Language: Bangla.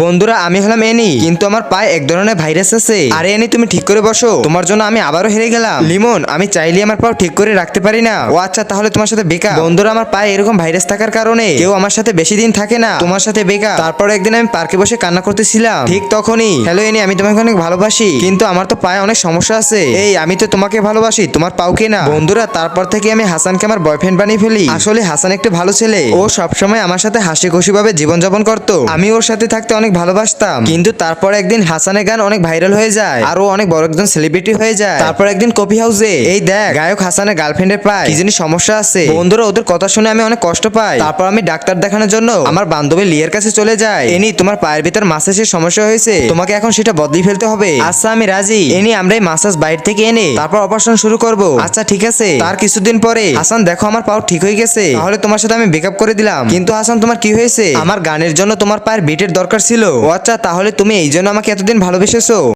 বন্ধুরা আমি হলাম এনি, কিন্তু আমার পায়ে এক ধরনের ভাইরাস আছে। আরে এনি তুমি ঠিক করে বসো, তোমার জন্য আমি আবারও হেরে গেলাম। লিমন আমি চাইলে আমার পাও ঠিক করে রাখতে পারি না। ও আচ্ছা, তাহলে তোমার সাথে বেকা। বন্ধুরা আমার পায়ে এরকম ভাইরাস থাকার কারণে কেউ আমার সাথে বেশি দিন থাকে না, তোমার সাথে বেকা। তারপর একদিন আমি পার্কে বসে কান্না করতেছিলাম, ঠিক তখনই হ্যালো এনি, আমি তোমাকে অনেক ভালোবাসি, কিন্তু আমার তো পায়ে অনেক সমস্যা আছে। এই আমি তো তোমাকে ভালোবাসি, তোমার পাওকে না। বন্ধুরা তারপর থেকে আমি হাসানকে আমার বয়ফ্রেন্ড বানিয়ে ফেলি। আসলে হাসান একটা ভালো ছেলে, ও সবসময় আমার সাথে হাসি খুশি ভাবে জীবনযাপন করতো। আমি ওর সাথে থাকতে অনেক ভালোবাসতাম, কিন্তু তারপর একদিন হাসানের গান অনেক ভাইরাল হয়ে যায় আর ও অনেক বড় একজন সেলিব্রিটি হয়ে যায়। তারপর একদিন কফি হাউসে এই দেখ গায়ক হাসানের গার্লফ্রেন্ডের পায় কি জানি সমস্যা আছে। বন্ধুরা ওদের কথা শুনে আমি অনেক কষ্ট পাই। তারপর আমি ডাক্তার দেখানোর জন্য আমার বান্ধবী লিয়ার কাছে চলে যাই। এনি তোমার পায়ের ভিতর মাসাজের সমস্যা হয়েছে, তোমাকে এখন সেটা বদলিয়ে ফেলতে হবে। আচ্ছা আমি রাজি। এনি আমরা এই মাসাজ বাইরে থেকে এনে তারপর অপারেশন শুরু করব। আচ্ছা ঠিক আছে। তার কিছুদিন পরে হাসান দেখো আমার পাও ঠিক হয়ে গেছে, তাহলে তোমার সাথে আমি ব্রেকআপ করে দিলাম। কিন্তু হাসান তোমার কি হয়েছে? আমার গানের জন্য তোমার পায়ের বিটের দরকার ছিল। ও আচ্ছা, তাহলে তুমি এই জন্য আমাকে এতদিন ভালোবেসেছো?